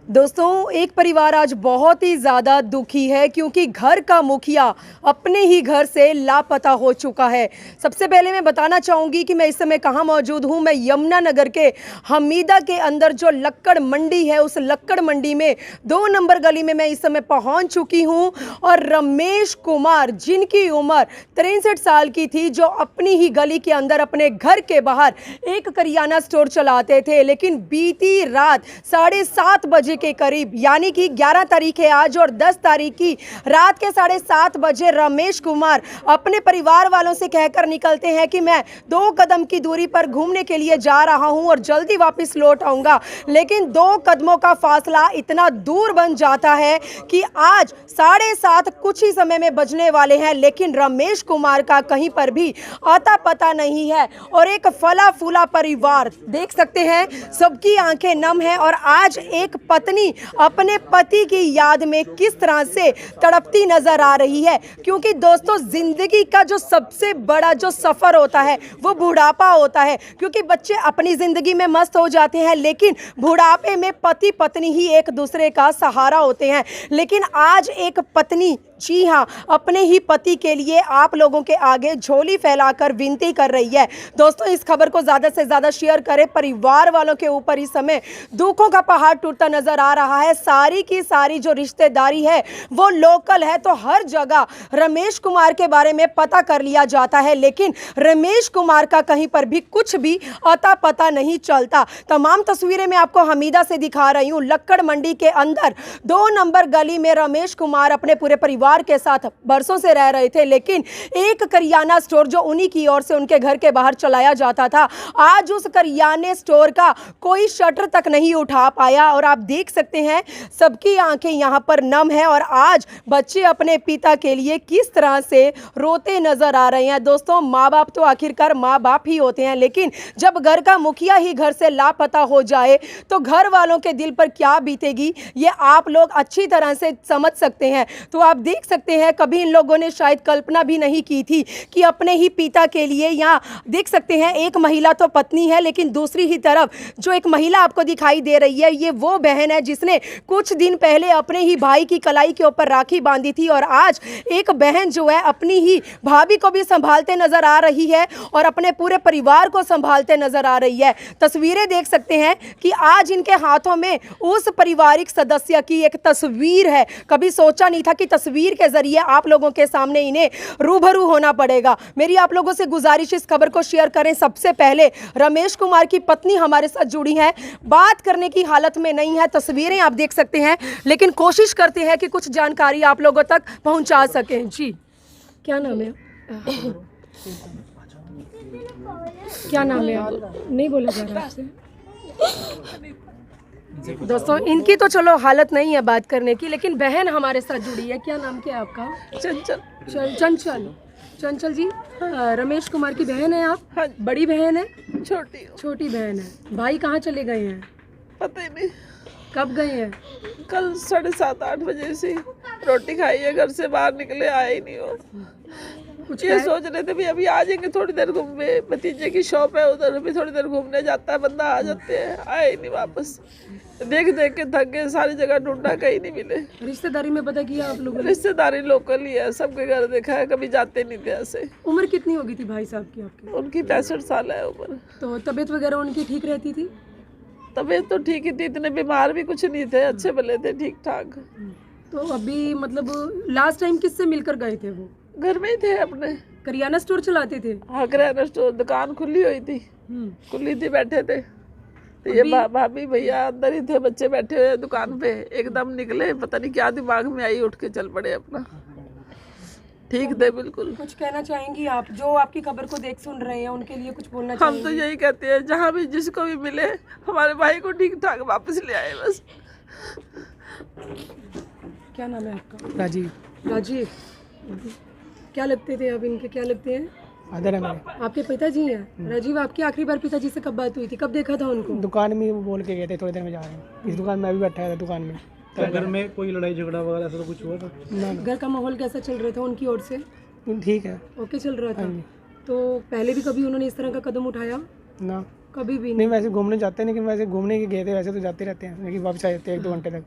दोस्तों, एक परिवार आज बहुत ही ज़्यादा दुखी है क्योंकि घर का मुखिया अपने ही घर से लापता हो चुका है। सबसे पहले मैं बताना चाहूँगी कि मैं इस समय कहाँ मौजूद हूँ। मैं यमुनानगर के हमीदा के अंदर जो लक्कड़ मंडी है, उस लक्कड़ मंडी में 2 नंबर गली में मैं इस समय पहुँच चुकी हूँ और रमेश कुमार, जिनकी उम्र 63 साल की थी, जो अपनी ही गली के अंदर अपने घर के बाहर एक करियाना स्टोर चलाते थे, लेकिन बीती रात 7:30 बजे के करीब, यानी कि 11 तारीख है आज और 10 तारीख की रात के 7:30 बजे रमेश कुमार अपने परिवार वालों से कहकर निकलते हैं कि मैं 2 कदम की दूरी पर घूमने के लिए जा रहा हूं और जल्दी वापस लौट आऊंगा। लेकिन 2 कदमों का फासला इतना दूर बन जाता है कि आज 7:30 कुछ ही समय में बजने वाले हैं, लेकिन रमेश कुमार का कहीं पर भी आता पता नहीं है। और एक फला फूला परिवार देख सकते हैं, सबकी आंखें नम है और आज एक पत्नी अपने पति की याद में किस तरह से तड़पती नजर आ रही है। क्योंकि दोस्तों, जिंदगी का जो सबसे बड़ा जो सफर होता है वो बुढ़ापा होता है, क्योंकि बच्चे अपनी जिंदगी में मस्त हो जाते हैं, लेकिन बुढ़ापे में पति पत्नी ही एक दूसरे का सहारा होते हैं। लेकिन आज एक पत्नी, जी हाँ, अपने ही पति के लिए आप लोगों के आगे झोली फैलाकर विनती कर रही है। दोस्तों, इस खबर को ज़्यादा से ज़्यादा शेयर करें। परिवार वालों के ऊपर इस समय दुखों का पहाड़ टूटता नजर आ रहा है। सारी की सारी जो रिश्तेदारी है वो लोकल है, तो हर जगह रमेश कुमार के बारे में पता कर लिया जाता है, लेकिन रमेश कुमार का कहीं पर भी कुछ भी अता पता नहीं चलता। तमाम तस्वीरें मैं आपको हमीदा से दिखा रही हूँ। लक्कड़ मंडी के अंदर 2 नंबर गली में रमेश कुमार अपने पूरे परिवार के साथ बरसों से रह रहे थे, लेकिन एक करियाना स्टोर जो उन्हीं की ओर से उनके घर के बाहर चलाया जाता था, आज उस करियाने स्टोर का कोई शटर तक नहीं उठा पाया। और आप देख सकते हैं, सबकी आंखें यहां पर नम है और आज बच्चे अपने पिता के लिए किस तरह से रोते नजर आ रहे हैं। दोस्तों, माँ बाप तो आखिरकार माँ बाप ही होते हैं, लेकिन जब घर का मुखिया ही घर से लापता हो जाए तो घर वालों के दिल पर क्या बीतेगी, ये आप लोग अच्छी तरह से समझ सकते हैं। तो आप देख सकते हैं, कभी इन लोगों ने शायद कल्पना भी नहीं की थी कि अपने ही पिता के लिए, यहाँ देख सकते हैं एक महिला तो पत्नी है, लेकिन दूसरी ही तरफ जो एक महिला आपको दिखाई दे रही है, ये वो बहन है जिसने कुछ दिन पहले अपने ही भाई की कलाई के ऊपर राखी बांधी थी और आज एक बहन जो है अपनी ही भाभी को भी संभालते नजर आ रही है और अपने पूरे परिवार को संभालते नजर आ रही है। तस्वीरें देख सकते हैं कि आज इनके हाथों में उस पारिवारिक सदस्य की एक तस्वीर है। कभी सोचा नहीं था कि तस्वीर के जरिए आप लोगों के सामने इन्हें रूबरू होना पड़ेगा। मेरी आप लोगों से गुजारिश, इस खबर को शेयर करें। सबसे पहले रमेश कुमार की पत्नी हमारे साथ जुड़ी हैं, बात करने की हालत में नहीं है, तस्वीरें आप देख सकते हैं, लेकिन कोशिश करते हैं कि कुछ जानकारी आप लोगों तक पहुंचा सकें। जी, क्या नाम है? क्या नाम है? नहीं बोला जा रहा आपसे। दोस्तों, इनकी तो चलो हालत नहीं है बात करने की, लेकिन बहन हमारे साथ जुड़ी है। क्या नाम क्या है आपका? चंचल। चंचल जी, रमेश कुमार की बहन है आप? हाँ। बड़ी बहन है? छोटी बहन है। भाई कहाँ चले गए हैं? पता ही नहीं। कब गए हैं? कल 7:30-8 बजे से रोटी खाई है, घर से बाहर निकले, आए ही नहीं हो। कुछ ये सोच रहे थे भी अभी आ जाएंगे, थोड़ी देर घूमने, भतीजे की शॉप है उधर भी थोड़ी देर घूमने जाता है बंदा, आ जाते हैं, आए ही नहीं वापस। देख के थक गए, सारी जगह ढूंढा, कहीं नहीं मिले। रिश्तेदारी में पता किया आप लोगों ने? रिश्तेदारी लोकल ही है, सबके घर देखा है, कभी जाते नहीं थे ऐसे। उम्र कितनी होगी थी भाई साहब की आपकी? उनकी 65 साल है उम्र। तो तबीयत वगैरह उनकी ठीक रहती थी? तबीयत तो ठीक ही थी, इतने बीमार भी कुछ नहीं थे, अच्छे भले थे, ठीक ठाक। तो अभी मतलब लास्ट टाइम किससे मिलकर गए थे वो? घर में ही थे अपने। करियाना स्टोर चलाते थे? हाँ, किराना स्टोर, दुकान खुली हुई थी, खुली थी, बैठे थे। तो ये भाभी भैया अंदर ही थे, बच्चे बैठे हुए दुकान पे, एकदम निकले, पता नहीं क्या दिमाग में आई, उठ के चल पड़े अपना। ठीक थे बिल्कुल। कुछ कहना चाहेंगी आप, जो आपकी खबर को देख सुन रहे हैं, उनके लिए कुछ बोलना हम चाहेंगी? तो यही कहते हैं, जहाँ भी जिसको भी मिले हमारे भाई को ठीक ठाक वापस ले आए बस। क्या नाम है आपका? राजीव। क्या लगते थे अब इनके, क्या लगते हैं? आदर है मेरे। आपके पिताजी हैं? राजीव, आपकी आखिरी बार पिताजी से कब बात हुई थी, कब देखा था उनको? दुकान में वो बोल के गए थे थोड़ी देर में जा रहे हैं। इस दुकान में अभी बैठा था दुकान में। तो घर में कोई लड़ाई झगड़ा वगैरह ऐसा तो कुछ हुआ था? ना घर का माहौल कैसा चल रहा था उनकी ओर से? ठीक है। ओके चल रहा था। हाँ जी। तो पहले भी कभी उन्होंने इस तरह का कदम उठाया? ना। कभी भी नहीं वैसे घूमने जाते हैं, लेकिन वैसे घूमने के गए थे, वैसे तो जाते रहते हैं, लेकिन वापस आ जाते हैं 1-2 घंटे तक,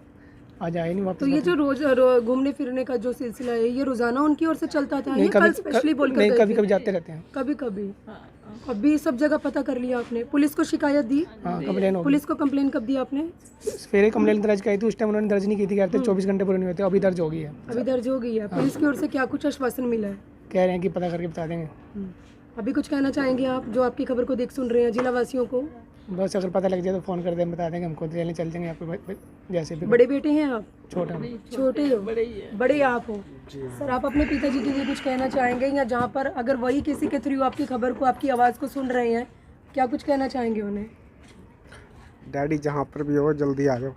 आज आए नहीं वापस। तो ये जो रोज घूमने फिरने का जो सिलसिला है ये रोजाना उनकी ओर से चलता था? नहीं ये कल कभी स्पेशली बोल कर नहीं, गए कभी थे? कभी जाते रहते हैं। कभी कभी। अभी सब जगह पता कर लिया आपने? पुलिस को शिकायत दी? हाँ कंप्लेन हो गई। पुलिस को कंप्लेन कब दी आपने? फिर कंप्लेन दर्ज की थी, उस टाइम उन्होंने दर्ज नहीं की थी, कहते 24 घंटे पूरे नहीं होते, अभी दर्ज हो गई है। अभी दर्ज हो गई है। पुलिस की ओर से क्या कुछ आश्वासन मिला है? कह रहे हैं कि पता करके बता देंगे। अभी कुछ कहना चाहेंगे आप जो आपकी खबर को देख सुन रहे हैं, जिला वासियों को? बस अगर पता लग जाए तो फ़ोन कर दें, बता देंगे, हमको लेने चल जाएंगे आपको, जैसे भी। बड़े बेटे हैं आप? छोटा छोटे हो? बड़े आप हो। सर आप अपने पिताजी के लिए कुछ कहना चाहेंगे, या जहाँ पर अगर वही किसी के थ्रू आपकी खबर को, आपकी आवाज़ को सुन रहे हैं, क्या कुछ कहना चाहेंगे उन्हें? डैडी जहाँ पर भी हो जल्दी आ जाओ।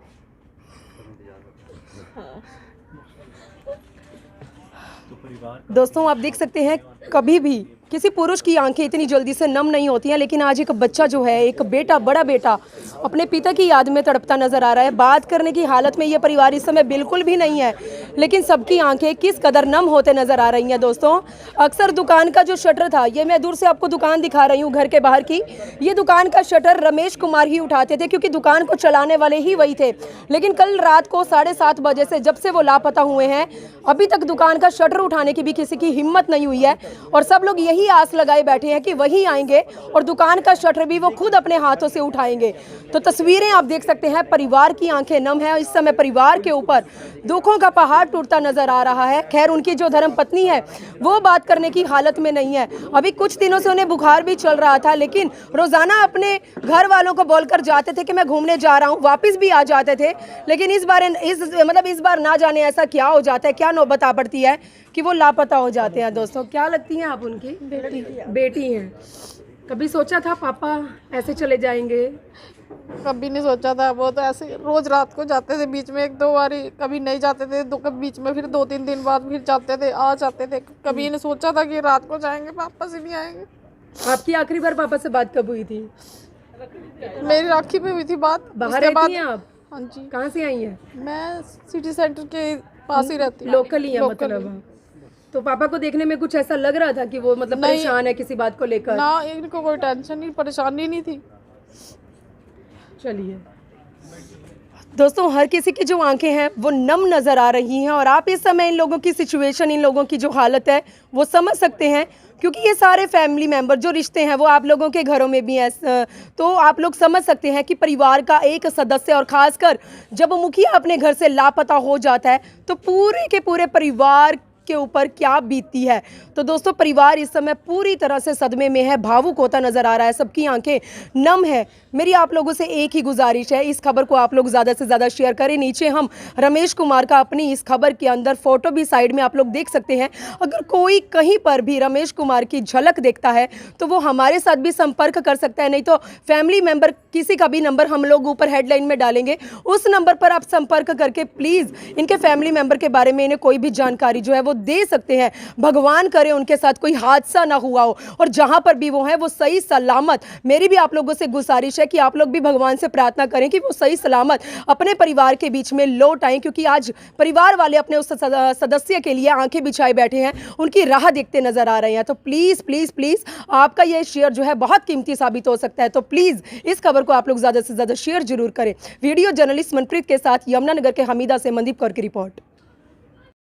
दोस्तों आप देख सकते हैं कभी भी किसी पुरुष की आंखें इतनी जल्दी से नम नहीं होती हैं, लेकिन आज एक बच्चा जो है, एक बेटा, बड़ा बेटा अपने पिता की याद में तड़पता नजर आ रहा है। बात करने की हालत में ये परिवार इस समय बिल्कुल भी नहीं है, लेकिन सबकी आंखें किस कदर नम होते नजर आ रही हैं। दोस्तों अक्सर दुकान का जो शटर था, ये मैं दूर से आपको दुकान दिखा रही हूँ घर के बाहर की, ये दुकान का शटर रमेश कुमार ही उठाते थे, क्योंकि दुकान को चलाने वाले ही वही थे। लेकिन कल रात को 7:30 बजे से जब से वो लापता हुए हैं, अभी तक दुकान का शटर उठाने की भी किसी की हिम्मत नहीं हुई है, और सब लोग यही आस लगाए बैठे हैं कि वही आएंगे और दुकान का शटर भी वो खुद अपने हाथों से उठाएंगे। तो तस्वीरें आप देख सकते हैं, परिवार की आंखें नम है। इस समय परिवार के ऊपर दुखों का पहाड़ टूटता नजर आ रहा है। खैर उनकी जो धर्मपत्नी है वो बात करने की हालत में नहीं है। अभी कुछ दिनों से उन्हें बुखार भी चल रहा था, लेकिन रोजाना अपने घर वालों को बोलकर जाते थे कि मैं घूमने जा रहा हूँ, वापस भी आ जाते थे। लेकिन इस बार ना जाने ऐसा क्या हो जाता है, क्या नौबत आ पड़ती है कि वो लापता हो जाते हैं। दोस्तों क्या लगती हैं आप उनकी? बेटी हैं। कभी सोचा था पापा ऐसे चले जाएंगे? कभी नहीं सोचा था। वो तो ऐसे रोज रात को जाते थे, बीच में 1-2 बार, कभी नहीं जाते थे, कभी बीच में, फिर 2-3 दिन बाद फिर जाते थे, आ जाते थे। कभी नहीं सोचा था कि रात को जाएंगे, वापस ही नहीं आएंगे। आपकी आखिरी बार पापा से बात कब हुई थी? मेरी राखी पे हुई थी बात। बाहर रहती हैं आप? हाँ जी। कहाँ से आई हैं? मैं सिटी सेंटर के पास ही रहती हूँ। लोकल ही है मतलब? तो पापा को देखने में कुछ ऐसा लग रहा था कि वो मतलब परेशान है किसी बात को लेकर? ना, इनको कोई टेंशन नहीं, परेशानी नहीं थी। चलिए दोस्तों, हर किसी की जो आंखें हैं वो नम नज़र आ रही हैं, और आप इस समय इन लोगों की सिचुएशन, इन लोगों की जो हालत है वो समझ सकते हैं, क्योंकि ये सारे फैमिली मेंबर जो रिश्ते हैं वो आप लोगों के घरों में भी हैं। तो आप लोग समझ सकते हैं कि परिवार का एक सदस्य, और ख़ासकर जब मुखिया अपने घर से लापता हो जाता है तो पूरे के पूरे परिवार के ऊपर क्या बीतती है। तो दोस्तों परिवार इस समय पूरी तरह से सदमे में है, भावुक होता नजर आ रहा है, सबकी आंखें नम है। मेरी आप लोगों से एक ही गुजारिश है, इस खबर को आप लोग ज़्यादा से ज़्यादा शेयर करें। नीचे हम रमेश कुमार का अपनी इस खबर के अंदर फोटो भी साइड में आप लोग देख सकते हैं। अगर कोई कहीं पर भी रमेश कुमार की झलक देखता है तो वो हमारे साथ भी संपर्क कर सकता है, नहीं तो फैमिली मेंबर किसी का भी नंबर हम लोग ऊपर हेडलाइन में डालेंगे, उस नंबर पर आप संपर्क करके प्लीज़ इनके फैमिली मेंबर के बारे में इन्हें कोई भी जानकारी जो है वो दे सकते हैं। भगवान करे उनके साथ कोई हादसा ना हुआ हो, और जहां पर भी वो हैं वो सही सलामत। मेरी भी आप लोगों से गुजारिश है कि आप लोग भी भगवान से प्रार्थना करें कि वो सही सलामत अपने परिवार के बीच में लौट आएं, क्योंकि आज परिवार वाले अपने उस सदस्य के लिए आंखें बिछाए बैठे हैं, उनकी राह देखते नजर आ रहे हैं। तो प्लीज़ प्लीज़ प्लीज़ आपका ये शेयर जो है बहुत कीमती साबित हो सकता है, तो प्लीज़ इस खबर को आप लोग ज़्यादा से ज़्यादा शेयर जरूर करें। वीडियो जर्नलिस्ट मनप्रीत के साथ यमुनानगर के हमीदा से मनदीप कौर की रिपोर्ट।